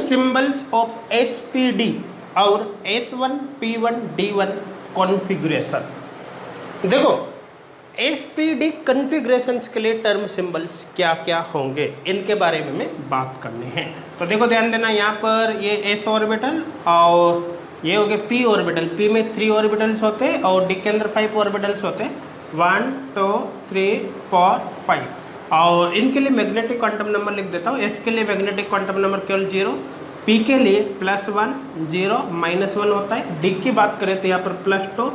Symbols of SPD और S1 P1 D1 configuration. देखो SPD configurations के लिए टर्म सिंबल्स क्या क्या होंगे, इनके बारे में हमें बात करनी है। तो देखो ध्यान देना, यहाँ पर ये S ऑर्बिटल और ये हो गया P ऑर्बिटल। P में 3 ऑर्बिटल्स होते हैं और D के अंदर 5 ऑर्बिटल्स होते हैं, 1 2 3 4 5। और इनके लिए मैग्नेटिक क्वांटम नंबर लिख देता हूँ। S के लिए मैग्नेटिक क्वांटम नंबर केवल 0, P के लिए +1 0 -1 होता है। D की बात करें तो यहाँ पर +2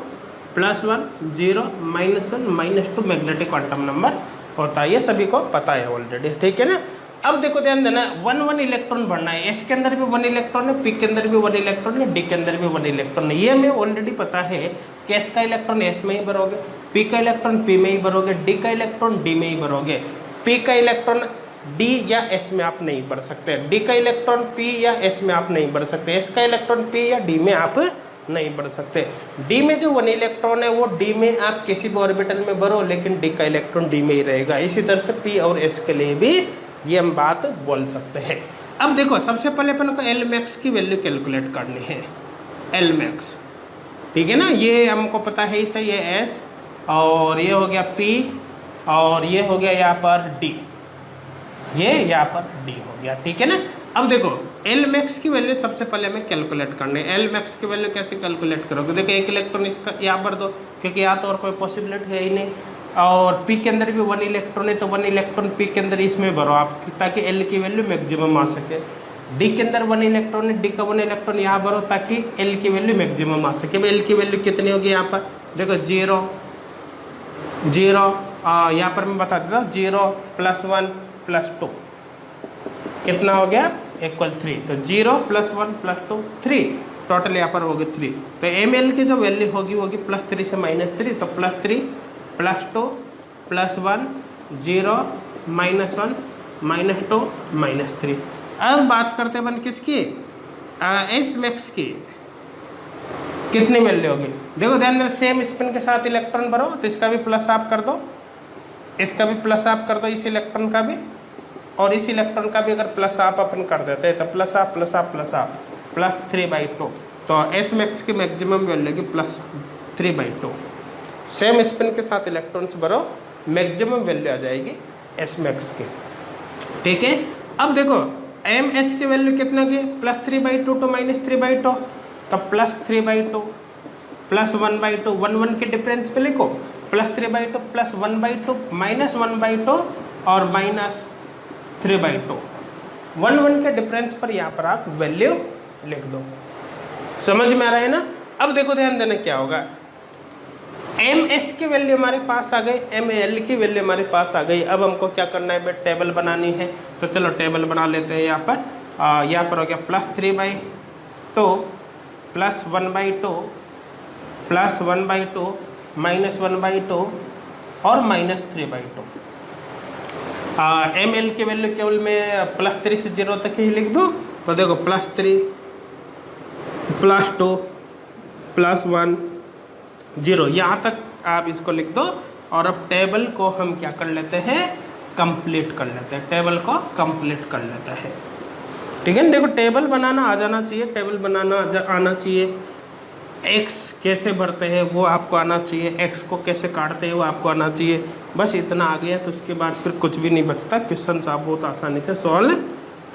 +1 0 -1 -2 मैग्नेटिक क्वांटम नंबर होता है। ये सभी को पता है ऑलरेडी, ठीक है ना। अब देखो ध्यान देना, 1 1 इलेक्ट्रॉन भरना है। S के अंदर भी 1 इलेक्ट्रॉन है, P के अंदर भी 1 इलेक्ट्रॉन है, D के अंदर भी 1 इलेक्ट्रॉन है। ये हमें ऑलरेडी पता है कि S का इलेक्ट्रॉन S में ही भरोगे, P का इलेक्ट्रॉन P में ही भरोगे, D का इलेक्ट्रॉन D में ही भरोगे। P का इलेक्ट्रॉन D या S में आप नहीं भर सकते, D का इलेक्ट्रॉन P या S में आप नहीं भर सकते, S का इलेक्ट्रॉन P या D में आप नहीं भर सकते। D में जो 1 इलेक्ट्रॉन है वो D में आप किसी भी ऑर्बिटल में भरो, लेकिन D का इलेक्ट्रॉन D में ही रहेगा। इसी तरह से P और S के लिए भी ये हम बात बोल सकते हैं। अब देखो सबसे पहले अपन को L मैक्स की वैल्यू कैलकुलेट करनी है। L मैक्स, ठीक है ना, ये हमको पता है ही सही, ये S और ये हो गया P और ये हो गया यहाँ पर D, ये यहाँ पर D हो गया, ठीक है ना। अब देखो L मैक्स की वैल्यू सबसे पहले हमें कैलकुलेट करनी है। L मैक्स की वैल्यू कैसे कैलकुलेट करोगे? देखो एक इलेक्ट्रॉन इसका यहाँ भर दो, क्योंकि यहाँ तो और कोई पॉसिबिलिटी है ही नहीं। और P के अंदर भी 1 इलेक्ट्रॉन है, तो 1 इलेक्ट्रॉन P के अंदर इसमें भरो आप, ताकि L की वैल्यू मैक्सिमम आ सके। D के अंदर 1 इलेक्ट्रॉन है, D का 1 इलेक्ट्रॉन यहाँ भरो ताकि L की वैल्यू मैक्सिमम आ सके। L की वैल्यू कितनी होगी यहाँ पर? देखो 0 0, यहाँ पर मैं बता देता हूँ, 0 +1 +2 कितना हो गया? =3। तो 0 +1 +2 3, टोटल यहाँ पर होगी 3। तो ml की जो वैल्यू होगी +3 से -3, तो +3 +2 +1 0 -1 -2 -3। अब बात करते हैं अपन किसकी? S मैक्स की कितनी वैल्यू होगी? देखो ध्यान दो, सेम स्पिन के साथ इलेक्ट्रॉन भरो, तो इसका भी प्लस आप कर दो, इसका भी प्लस आप कर दो, इस इलेक्ट्रॉन का भी, और इस इलेक्ट्रॉन का भी अगर प्लस आप अपन कर देते हैं तो +3/2। तो S मैक्स की मैक्सिमम वैल्यू की +3/2। सेम स्पिन के साथ इलेक्ट्रॉन्स भरो, मैक्सिमम वैल्यू आ जाएगी S मैक्स की, ठीक है। अब देखो MS की वैल्यू कितना की? +3/2 टू -3/2, तो +3/2 +1/2, 1 1 के डिफरेंस पे लिखो, +3/2 +1/2 -1/2 और -3/2, 1 1 के डिफरेंस पर यहाँ पर आप वैल्यू लिख दो। समझ में आ रहा है ना। अब देखो ध्यान देना क्या होगा, MS की वैल्यू हमारे पास आ गई, ML की वैल्यू हमारे पास आ गई। अब हमको क्या करना है भाई? टेबल बनानी है। तो चलो टेबल बना लेते हैं। यहाँ पर हो गया +3/2 +1/2 +1/2 -1/2 और -3/2। ML की वैल्यू केवल मैं +3 से 0 तक ही लिख दूँ। तो देखो +3 +2 +1 0, यहाँ तक आप इसको लिख दो। और अब टेबल को हम क्या कर लेते हैं? कंप्लीट कर लेते हैं, टेबल को कंप्लीट कर लेते हैं, ठीक है ना। देखो टेबल बनाना आ जाना चाहिए, टेबल बनाना आना चाहिए, x कैसे भरते हैं वो आपको आना चाहिए, x को कैसे काटते हैं वो आपको आना चाहिए। बस इतना आ गया तो उसके बाद फिर कुछ भी नहीं बचता, क्वेश्चन आप बहुत आसानी से सॉल्व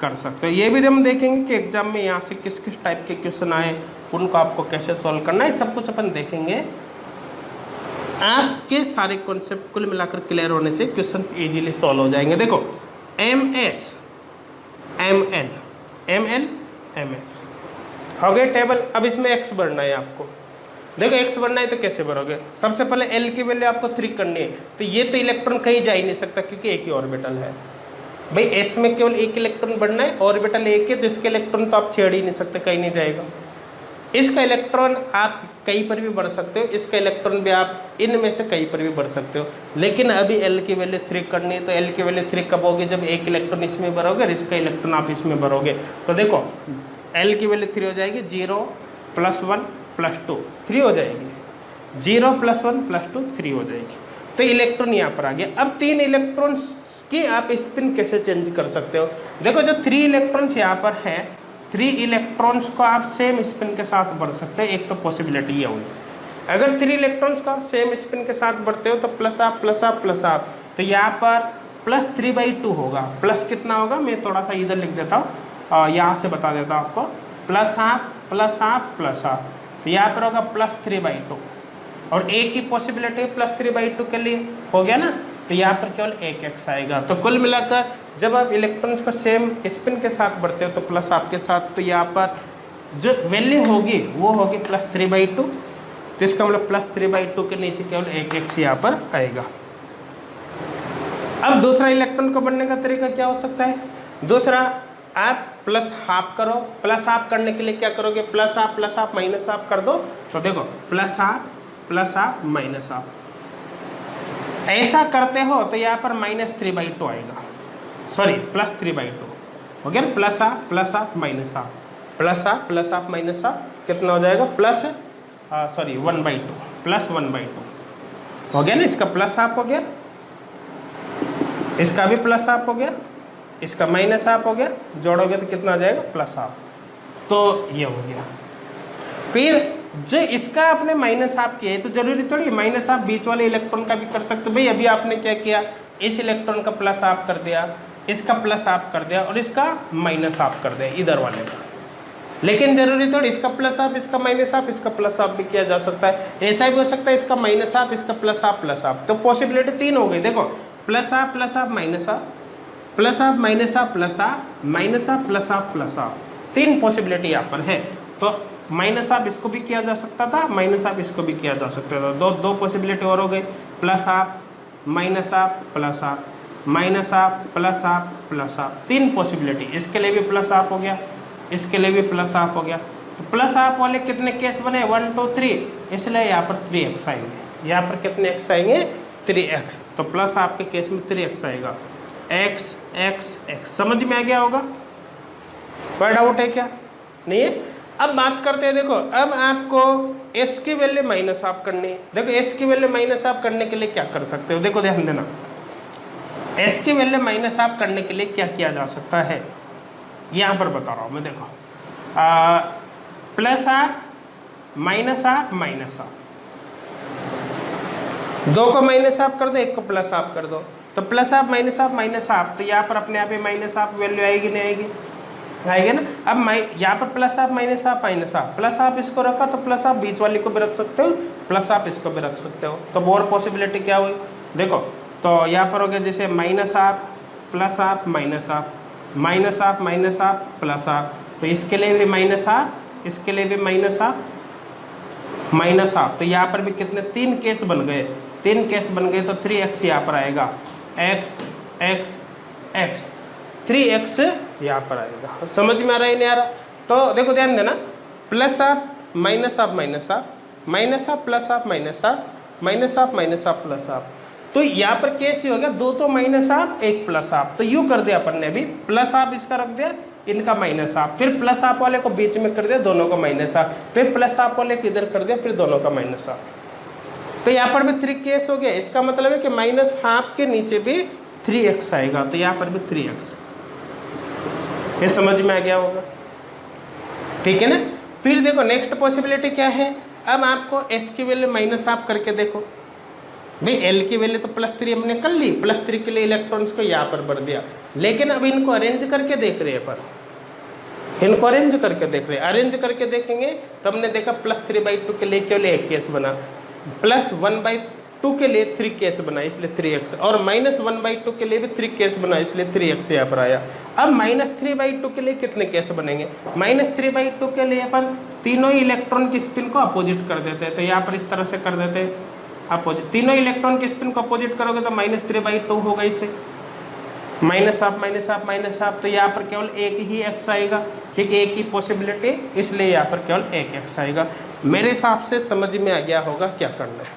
कर सकते हो। ये भी हम देखेंगे कि एग्जाम में यहाँ से किस किस टाइप के क्वेश्चन आए, उनको आपको कैसे सॉल्व करना है, सब कुछ अपन देखेंगे। आपके सारे कॉन्सेप्ट कुल मिलाकर क्लियर होने चाहिए, क्वेश्चन इजीली सॉल्व हो जाएंगे। देखो MS ML ML MS हो गए टेबल। अब इसमें x भरना है आपको। देखो x भरना है तो कैसे भरोगे? सबसे पहले L की वैल्यू आपको 3 करनी है। तो ये तो इलेक्ट्रॉन कहीं जा ही नहीं सकता क्योंकि एक ही ऑर्बिटल है भाई। S में केवल एक इलेक्ट्रॉन बढ़ना है, ऑर्बिटल एक है, तो इसके इलेक्ट्रॉन तो आप छेड़ ही नहीं सकते, कहीं नहीं जाएगा। इसका इलेक्ट्रॉन आप कहीं पर भी बढ़ सकते हो, इसका इलेक्ट्रॉन भी आप इनमें से कहीं पर भी बढ़ सकते हो। लेकिन अभी L की वैल्यू 3 करनी है, तो L की वैल्यू 3 कब होगी? जब एक इलेक्ट्रॉन इसमें भरोगे और इसका इलेक्ट्रॉन आप इसमें भरोगे। तो देखो L की वैल्यू 3 हो जाएगी, 0 +1 +2 3 हो जाएगी, 0 +1 +2 3 हो जाएगी। तो इलेक्ट्रॉन यहाँ पर आ गया। अब 3 इलेक्ट्रॉन्स की आप स्पिन कैसे चेंज कर सकते हो? देखो जो 3 इलेक्ट्रॉन्स यहाँ पर हैं, 3 इलेक्ट्रॉन्स को आप सेम स्पिन के साथ बढ़ सकते हैं, एक तो पॉसिबिलिटी ये हुई। अगर 3 इलेक्ट्रॉन्स को आप सेम स्पिन के साथ बढ़ते हो तो प्लस आप प्लस आप प्लस आप, तो यहाँ पर प्लस 3/2 होगा। प्लस कितना होगा मैं थोड़ा सा इधर लिख देता हूँ, यहाँ से बता देता हूँ आपको, plus half plus half plus half, तो यहाँ पर होगा प्लस 3/2 और एक की पॉसिबिलिटी प्लस 3/2 के लिए हो गया ना, तो यहाँ पर केवल एक एक्स आएगा। तो कुल मिलाकर जब आप इलेक्ट्रॉन्स को सेम स्पिन के साथ बढ़ते हो तो प्लस आपके साथ, तो यहाँ पर जो वैल्यू होगी वो होगी प्लस 3/2, तो इसका मतलब प्लस 3/2 के नीचे केवल एक एक्स यहाँ पर आएगा। अब दूसरा इलेक्ट्रॉन को बढ़ने का तरीका क्या हो सकता है? दूसरा आप प्लस हाफ करो, प्लस हाफ करने के लिए क्या करोगे, प्लस हाफ माइनस हाफ कर दो, तो देखो प्लस हाफ माइनस हाफ ऐसा करते हो तो यहाँ पर -3/2 आएगा, सॉरी प्लस 3/2 हो गया ना, plus half minus half, plus half minus half कितना हो जाएगा, प्लस 1/2 प्लस 1/2 हो गया ना, इसका प्लस हाफ हो गया, इसका भी प्लस हाफ हो गया, इसका माइनस हाफ हो गया, जोड़ोगे तो कितना आ जाएगा प्लस हाफ, तो ये हो गया। फिर जो इसका आपने माइनस हाफ किया है तो जरूरी थोड़ी माइनस हाफ बीच वाले इलेक्ट्रॉन का भी कर सकते हो। भाई अभी आपने क्या किया, इस इलेक्ट्रॉन का प्लस हाफ कर दिया, इसका प्लस हाफ कर दिया और इसका माइनस हाफ कर दिया इधर वाले का, लेकिन जरूरी थोड़ी इसका प्लस हाफ इसका माइनस हाफ इसका प्लस हाफ भी किया जा सकता है। ऐसा भी हो सकता है इसका माइनस हाफ इसका प्लस हाफ, तो पॉसिबिलिटी 3 हो गई। देखो plus half minus half, plus half minus half plus half, minus half plus half, 3 possibility यहाँ पर है। तो माइनस हाफ इसको भी किया जा सकता था, माइनस हाफ इसको भी किया जा सकता था, दो पॉसिबिलिटी और हो गई, plus half minus half plus half, minus half plus half, 3 possibility. इसके लिए भी प्लस हाफ हो गया, इसके लिए भी प्लस हाफ हो गया। तो प्लस हाफ वाले कितने केस बने, 1 2 3, इसलिए यहाँ पर 3x आएंगे। यहाँ पर कितने x आएंगे, 3x, तो प्लस हाफ के केस में 3x आएगा, x x x। समझ में आ गया होगा, कोई डाउट है क्या? नहीं है। अब बात करते हैं, देखो अब आपको s की वैल्यू माइनस हाफ करनी है। देखो s की वैल्यू माइनस हाफ करने के लिए क्या कर सकते हो, देखो ध्यान देना, s की वैल्यू माइनस हाफ करने के लिए क्या किया जा सकता है, यहाँ पर बता रहा हूँ मैं। देखो प्लस हाफ माइनस हाफ, 2 को माइनस हाफ कर दो, 1 को प्लस हाफ कर दो, तो प्लस हाफ माइनस हाफ, तो यहाँ पर अपने आप ही माइनस हाफ वैल्यू आएगी नहीं आएगी, आएगी ना। अब यहाँ पर plus half minus half, plus half इसको रखा तो प्लस हाफ बीच वाली को भी रख सकते हो, प्लस हाफ इसको भी रख सकते हो। तो और पॉसिबिलिटी क्या हुई, देखो तो यहाँ पर हो गया जैसे minus half plus half minus half, minus half plus half, तो इसके लिए भी माइनस हाफ, इसके लिए भी माइनस हाफ, तो यहाँ पर भी कितने 3 केस बन गए, 3 केस बन गए, तो 3x यहाँ पर आएगा, x x x, 3x यहाँ पर आएगा। समझ में आ रहा है नहीं आ रहा? तो देखो ध्यान देना, plus half minus half minus half, minus half plus half minus half, minus half plus half, तो यहाँ पर कैसे हो गया, 2 तो माइनस हाफ 1 प्लस हाफ, तो यूँ कर दिया अपन ने, अभी प्लस हाफ इसका रख दिया, इनका माइनस हाफ, फिर प्लस हाफ वाले को बीच में कर दिया, दोनों को माइनस हाफ, फिर प्लस हाफ वाले को इधर कर दिया, फिर दोनों का माइनस हाफ, तो यहाँ पर भी 3 केस हो गया। इसका मतलब है कि माइनस हाफ के नीचे भी 3x आएगा, तो यहाँ पर भी 3x, ये समझ में आ गया होगा, ठीक है ना। फिर देखो नेक्स्ट पॉसिबिलिटी क्या है, अब आपको s की वैल्यू माइनस हाफ करके देखो, भाई l की वैल्यू तो +3 हमने कर ली, +3 के लिए इलेक्ट्रॉन्स को यहाँ पर भर दिया, लेकिन अब इनको अरेंज करके देख रहे हैं, पर इनको अरेंज करके देख रहे हैं, अरेंज करके देखेंगे तो हमने देखा +3/2 के लिए केवल 1 केस बना, +1/2 के लिए 3 केस बना इसलिए 3x, और -1/2 के लिए भी 3 केस बना इसलिए 3x यहाँ पर आया। अब -3/2 के लिए कितने केस बनेंगे, -3/2 के लिए अपन तीनों ही इलेक्ट्रॉन की स्पिन को अपोजिट कर देते हैं, तो यहाँ पर इस तरह से कर देते हैं अपोजिट, तीनों इलेक्ट्रॉन की स्पिन को अपोजिट करोगे तो -3/2 होगा, इसे माइनस हाफ, तो यहाँ पर केवल एक ही x आएगा, क्योंकि एक ही पॉसिबिलिटी, इसलिए यहाँ पर केवल एक x आएगा। मेरे हिसाब से समझ में आ गया होगा क्या करना है।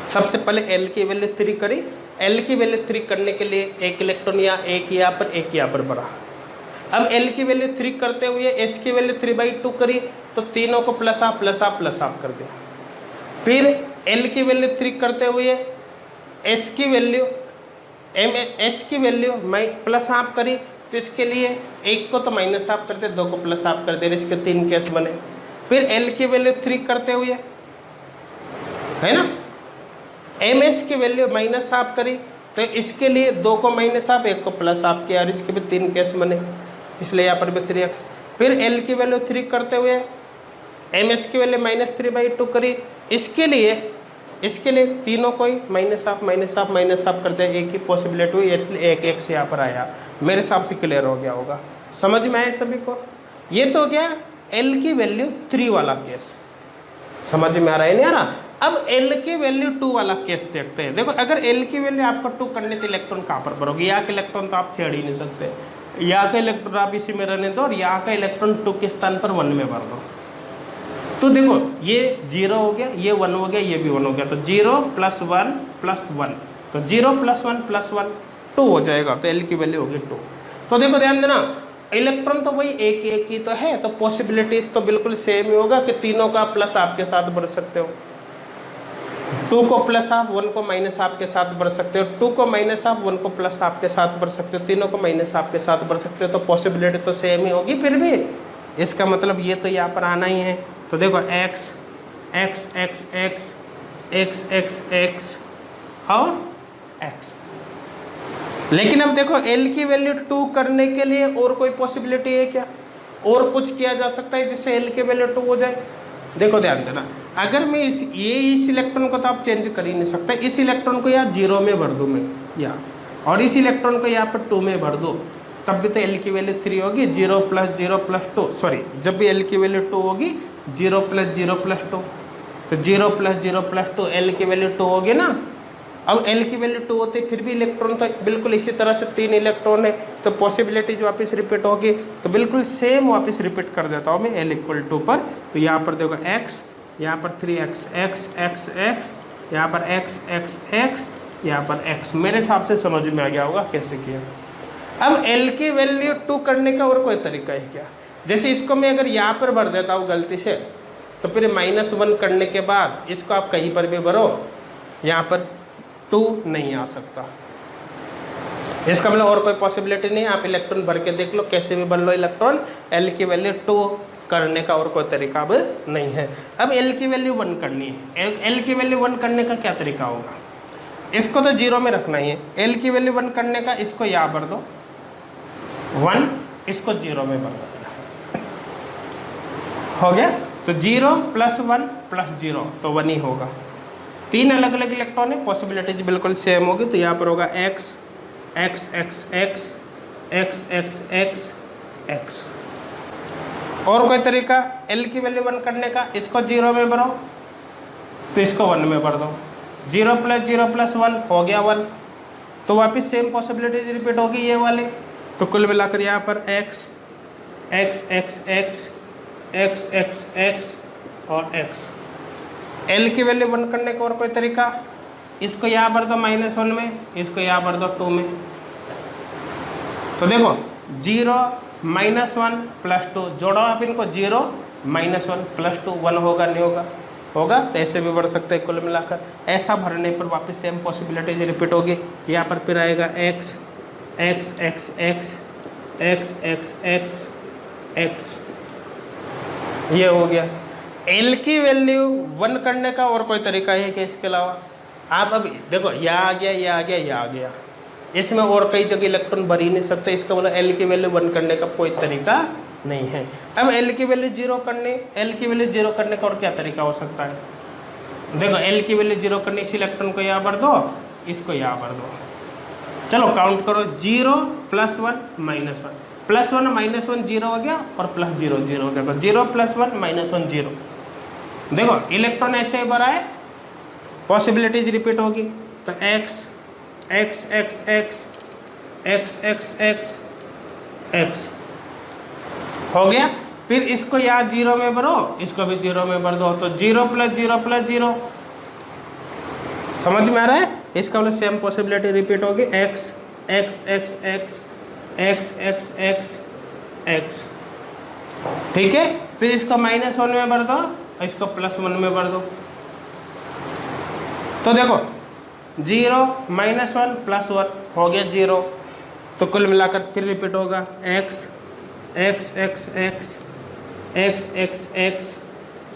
सबसे पहले l की वैल्यू 3 करी, l की वैल्यू 3 करने के लिए एक इलेक्ट्रॉन या एक यहाँ पर भरा। अब l की वैल्यू 3 करते हुए s की वैल्यू 3/2 करी, तो तीनों को प्लस हाफ कर दिया। फिर l की वैल्यू 3 करते हुए s की वैल्यू मैं प्लस हाफ करी, तो इसके लिए एक को तो माइनस आप करते, दो को प्लस आप कर दे, इसके 3 केस बने। फिर एल की वैल्यू 3 करते हुए, है ना, एम एस की वैल्यू माइनस आप करी, तो इसके लिए 2 को माइनस आप, 1 को प्लस आप किया, और इसके भी 3 केस बने, इसलिए यहाँ पर भी 3x। फिर एल की वैल्यू 3 करते हुए एम एस की वैल्यू -3/2 करी, इसके लिए तीनों को ही माइनस आप करते हैं, एक ही पॉसिबिलिटी हुई, इसलिए एक x यहाँ पर आया। मेरे हिसाब से क्लियर हो गया होगा, समझ में आया सभी को। ये तो हो गया l की वैल्यू 3 वाला केस, समझ में आ रहा है नहीं आ रहा। अब l की वैल्यू 2 वाला केस देखते हैं। देखो अगर l की वैल्यू आपको 2 करने तो इलेक्ट्रॉन कहाँ पर भरोगे, यहाँ के इलेक्ट्रॉन तो आप छेड़ ही नहीं सकते, यहाँ का इलेक्ट्रॉन आप इसी में रहने दो, और यहाँ का इलेक्ट्रॉन 2 के स्थान पर 1 में भर दो। तो देखो ये 0 हो गया, ये 1 हो गया, ये भी 1 हो गया, तो 0 + 1 + 1, तो 0 + 1 + 1 2 हो जाएगा, तो l की वैल्यू होगी 2। तो देखो ध्यान देना, इलेक्ट्रॉन तो वही एक ही तो है, तो पॉसिबिलिटीज तो बिल्कुल सेम ही होगा कि तीनों का प्लस आपके साथ भर सकते हो। 2 को प्लस आप, 1 को माइनस आपके साथ भर सकते हो, 2 को माइनस आप, 1 को प्लस आपके साथ भर सकते हो, तीनों को माइनस आपके साथ भर सकते हो, तो पॉसिबिलिटी तो सेम ही होगी। फिर भी इसका मतलब ये तो यहाँ पर आना ही है। तो देखो x x x x x x x और x। लेकिन अब देखो l की वैल्यू 2 करने के लिए और कोई पॉसिबिलिटी है क्या, और कुछ किया जा सकता है जिससे l की वैल्यू 2 हो जाए। देखो ध्यान देना, अगर मैं इस इलेक्ट्रॉन को तो आप चेंज कर ही नहीं सकते, इस इलेक्ट्रॉन को यहाँ 0 में भर दूँ मैं यहाँ, और इस इलेक्ट्रॉन को यहाँ पर 2 में भर दूँ, तब भी तो l की वैल्यू 3 होगी। 0 + 0 + 2, सॉरी, जब भी l की वैल्यू 2 होगी 0 + 0 + 2, तो 0 + 0 + 2 l की वैल्यू 2 होगी ना। अब l की वैल्यू 2 होती फिर भी इलेक्ट्रॉन तो बिल्कुल इसी तरह से 3 इलेक्ट्रॉन है, तो पॉसिबिलिटी जो वापस रिपीट होगी, तो बिल्कुल सेम वापस रिपीट कर देता हूँ मैं l = 2 पर। तो यहाँ पर देखो x, यहाँ पर 3x x x x, यहाँ पर x x x, यहाँ पर x। मेरे हिसाब से समझ में आ गया होगा कैसे किया। अब l की वैल्यू 2 करने का और कोई तरीका है क्या, जैसे इसको मैं अगर यहाँ पर भर देता हूँ गलती से, तो फिर -1 करने के बाद इसको आप कहीं पर भी भरो, यहाँ पर 2 नहीं आ सकता। इसका मतलब और कोई पॉसिबिलिटी नहीं है, आप इलेक्ट्रॉन भर के देख लो, कैसे भी भर लो इलेक्ट्रॉन, l की वैल्यू 2 करने का और कोई तरीका अब नहीं है। अब l की वैल्यू 1 करनी है, l की वैल्यू 1 करने का क्या तरीका होगा, इसको तो 0 में रखना ही है। l की वैल्यू 1 करने का, इसको यहाँ भर दो 1, इसको 0 में भर दो, हो गया। तो 0 + 1 + 0, तो 1 ही होगा। 3 अलग अलग इलेक्ट्रॉन है, पॉसिबिलिटीज बिल्कुल सेम होगी, तो यहाँ पर होगा x x x x x x x x। और कोई तरीका l की वैल्यू 1 करने का, इसको 0 में भरो, तो इसको 1 में भर दो, 0 + 0 + 1 हो गया 1, तो वापस सेम पॉसिबिलिटीज रिपीट होगी ये वाले। तो कुल मिलाकर यहाँ पर x x x x x x x और x। l की वैल्यू 1 करने का और कोई तरीका, इसको यहाँ भर दो -1 में, इसको यहाँ भर दो 2 में। तो देखो 0 -1 + 2, जोड़ो आप इनको, 0 -1 + 2 1 होगा नहीं होगा, होगा, तो ऐसे भी बढ़ सकते हैं। कुल मिलाकर ऐसा भरने पर वापस सेम पॉसिबिलिटीज रिपीट होगी। यहाँ पर फिर आएगा x x x x x x x x, ये हो गया। l की वैल्यू 1 करने का और कोई तरीका है कि इसके अलावा, आप अभी देखो यहाँ आ गया, ये आ गया, ये आ गया, इसमें और कई जगह इलेक्ट्रॉन भर ही नहीं सकते, इसका मतलब l की वैल्यू 1 करने का कोई तरीका नहीं है। अब l की वैल्यू 0 करने, l की वैल्यू 0 करने का और क्या तरीका हो सकता है, देखो l की वैल्यू 0 करने, इस इलेक्ट्रॉन को यहाँ भर दो, इसको यहाँ भर दो, चलो काउंट करो, 0 + 1 -1 +1 -1 0 हो गया, और +0 0 हो गया, तो 0 + 1 -1 0। देखो इलेक्ट्रॉन ऐसे ही भरा है, पॉसिबिलिटीज रिपीट होगी, तो x x x x x x x x हो गया। फिर इसको यहाँ 0 में भरो, इसको भी 0 में भर दो, तो 0 + 0 + 0, समझ में आ रहा है। इसका मतलब सेम पॉसिबिलिटी रिपीट होगी, x x x x x x x x, ठीक है। फिर इसको -1 में भर दो, इसको +1 में भर दो, तो देखो 0 -1 + 1 हो गया 0, तो कुल मिलाकर फिर रिपीट होगा x x x x x x x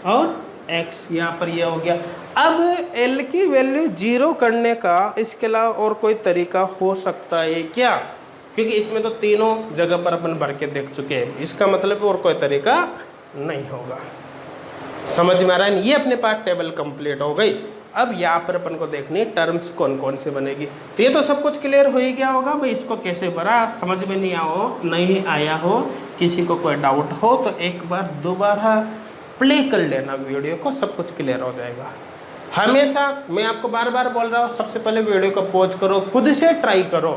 और x, यहाँ पर ये हो गया। अब l की वैल्यू 0 करने का इसके अलावा और कोई तरीका हो सकता है क्या? क्योंकि इसमें तो तीनों जगह पर अपन भर के देख चुके हैं, इसका मतलब और कोई तरीका नहीं होगा। समझ में आ रहा है? ये अपने पास टेबल कंप्लीट हो गई। अब यहाँ पर अपन को देखनी टर्म्स कौन कौन से बनेगी। तो ये तो सब कुछ क्लियर हो ही गया होगा भाई। इसको कैसे भरा समझ में नहीं आया हो, किसी को कोई डाउट हो तो एक बार दोबारा प्ले कर लेना वीडियो को, सब कुछ क्लियर हो जाएगा। हमेशा मैं आपको बार बार बोल रहा हूँ, सबसे पहले वीडियो को पॉज करो, खुद से ट्राई करो,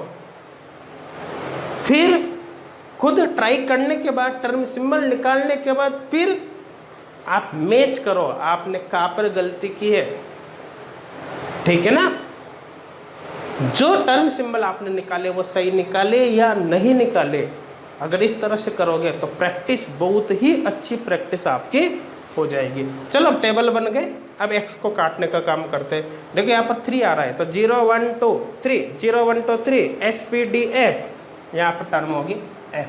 फिर खुद ट्राई करने के बाद टर्म सिंबल निकालने के बाद फिर आप मैच करो आपने कहाँ पर गलती की है, ठीक है ना? जो टर्म सिंबल आपने निकाले वो सही निकाले या नहीं निकाले, अगर इस तरह से करोगे तो प्रैक्टिस, बहुत ही अच्छी प्रैक्टिस आपकी हो जाएगी। चलो अब टेबल बन गए, अब x को काटने का काम करते हैं। देखो यहाँ पर 3 आ रहा है तो 0 1 2 3 0 1 2 3 SPDF, यहाँ पर टर्म होगी f।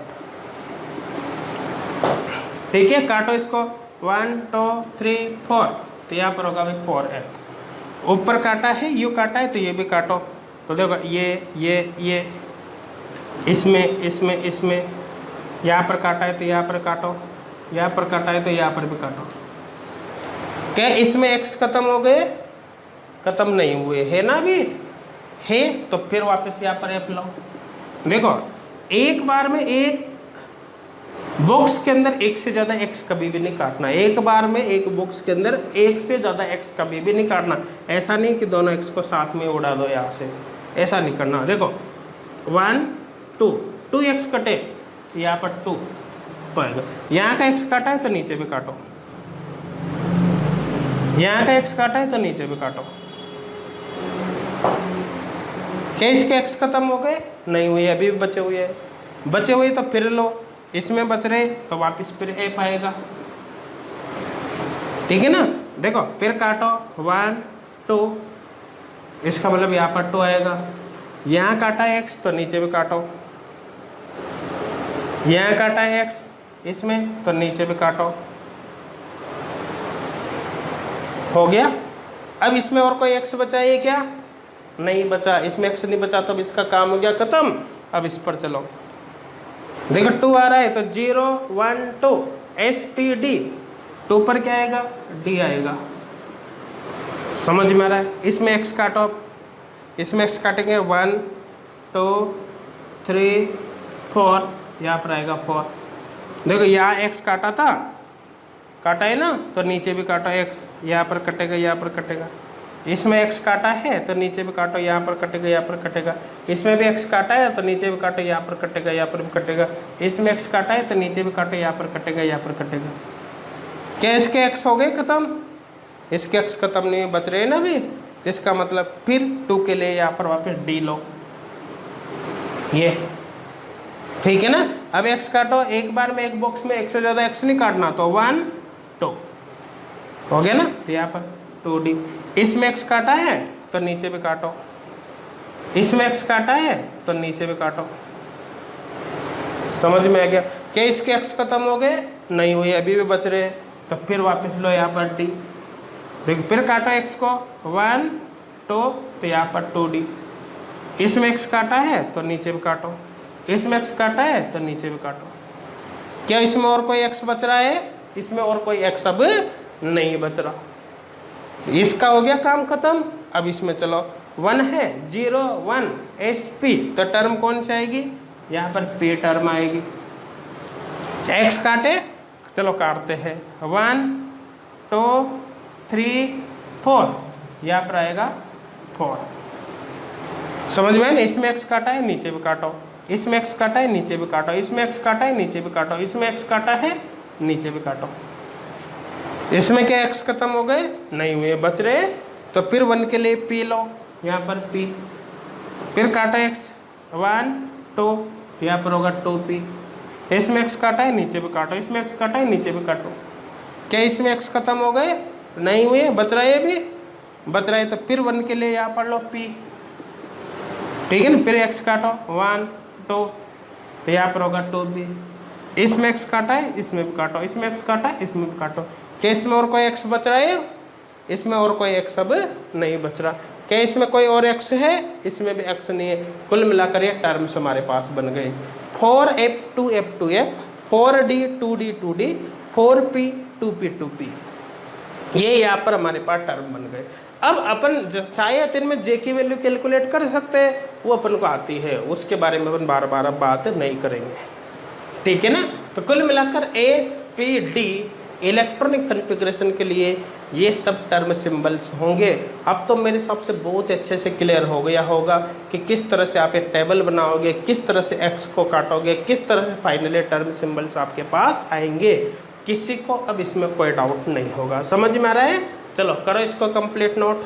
ठीक है, काटो इसको 1 2 3 4, तो यहाँ पर होगा भाई 4f। ऊपर काटा है, यू काटा है तो ये भी काटो। तो देखो ये इसमें यहाँ पर काटा है तो यहाँ पर काटो, यहाँ पर काटा है तो यहाँ पर भी काटो। क्या इसमें x खत्म हो गए? खत्म नहीं हुए है ना अभी है, तो फिर वापस यहाँ पर f लो। देखो एक बार में एक बॉक्स के अंदर एक से ज़्यादा x कभी भी नहीं काटना। एक बार में एक बॉक्स के अंदर एक से ज़्यादा x कभी भी नहीं काटना। ऐसा नहीं कि दोनों x को साथ में उड़ा दो यहाँ से, ऐसा नहीं करना। देखो 1 2 2x कटे, यहाँ पर 2 तो आएगा। यहाँ का x काटा है तो नीचे भी काटो, यहाँ का x काटा है तो नीचे भी काटो। क्या इसके x खत्म हो गए? नहीं हुए, अभी भी बचे हुए हैं। बचे हुए तो फिर लो, इसमें बच रहे तो वापस फिर f आएगा, ठीक है ना? देखो फिर काटो 1 2, इसका मतलब यहाँ पर 2 आएगा। यहाँ काटा है x तो नीचे भी काटो, यहाँ काटा है x इसमें तो नीचे भी काटो। हो गया। अब इसमें और कोई x बचा है क्या? नहीं बचा, इसमें x नहीं बचा तो अब इसका काम हो गया खत्म। अब इस पर चलो, देखो 2 आ रहा है तो 0 1 2 SPD, 2 पर क्या आएगा? D आएगा। समझ में आ रहा है? इसमें x काटो, इसमें x काटेंगे 1 2 3 4, यहाँ पर आएगा 4। देखो यहाँ x काटा था, काटा है ना, तो नीचे भी काटो x, यहाँ पर कटेगा, यहाँ पर कटेगा। इसमें x काटा है तो नीचे भी काटो, यहाँ पर कटेगा, यहाँ पर कटेगा। इसमें भी x काटा है तो नीचे भी काटो, यहाँ पर कटेगा, यहाँ पर भी कटेगा। इसमें x काटा है तो नीचे भी काटो, यहाँ पर कटेगा, यहाँ पर कटेगा। क्या इसके x हो गए खत्म? इसके x खत्म नहीं, बच रहे ना अभी। तो इसका मतलब फिर 2 के लिए यहाँ पर वापस D लो, ये ठीक है ना? अब x काटो, एक बार में एक बॉक्स में एक से ज़्यादा x नहीं काटना, तो 1 2 हो गया ना, तो यहाँ पर 2D। इसमें x काटा है तो नीचे भी काटो, इसमें x काटा है तो नीचे भी काटो। समझ में आ गया? क्या इसके x खत्म हो गए? नहीं हुए, अभी भी बच रहे। तो फिर वापस लो यहाँ पर D, देखो फिर काटो x को 1 2, तो यहाँ पर 2D। इसमें x काटा है तो नीचे भी काटो, इसमें x काटा है तो नीचे भी काटो। क्या इसमें और कोई x बच रहा है? इसमें और कोई x अब नहीं बच रहा। इसका हो गया काम खत्म। अब इसमें चलो 1 है 0 1 SP, तो टर्म कौन सी आएगी? यहाँ पर P टर्म आएगी। x काटे, चलो काटते हैं 1 2 3 4, यहाँ पर आएगा 4। समझ में? इसमें x काटा है नीचे भी काटो, इसमें x काटा है नीचे भी काटो, इसमें x काटा है नीचे भी काटो, इसमें x काटा है नीचे भी काटो। इसमें क्या x खत्म हो गए? नहीं हुए, बच रहे। तो फिर 1 के लिए P लो, यहाँ पर P, फिर काटा x 1 2, यहाँ पर होगा 2P। इसमें x काटा है नीचे भी काटो, इसमें x काटा है नीचे भी काटो। क्या इसमें x खत्म हो गए? नहीं हुए, बच रहा है भी, बच रहा है। तो फिर 1 के लिए यहाँ पर लो P, ठीक है ना? फिर x काटो 1 2, तो यहाँ पर होगा 2b। इसमें x काटा है, इसमें भी काटो, इसमें x काटा है, इसमें भी काटो। क्या इसमें और कोई x बच रहा है? इसमें और कोई x अब नहीं बच रहा। क्या इसमें कोई और x है? इसमें भी x नहीं है। कुल मिलाकर ये टर्म्स हमारे पास बन गए 4f2 f2f, 4d 2d 2d, 4p 2p 2p। ये यहाँ पर हमारे पास टर्म बन गए। अब अपन चाहे तो इनमें जे की वैल्यू कैलकुलेट कर सकते हैं, वो अपन को आती है, उसके बारे में अपन बार बार अब बात नहीं करेंगे, ठीक है ना। तो कुल मिलाकर SPD इलेक्ट्रॉनिक कॉन्फ़िगरेशन के लिए ये सब टर्म सिंबल्स होंगे। अब तो मेरे हिसाब से बहुत अच्छे से क्लियर हो गया होगा कि किस तरह से आप ये टेबल बनाओगे, किस तरह से x को काटोगे, किस तरह से फाइनली टर्म सिंबल्स आपके पास आएंगे। किसी को अब इसमें कोई डाउट नहीं होगा, समझ में आ रहा है? चलो करो इसको कंप्लीट नोट।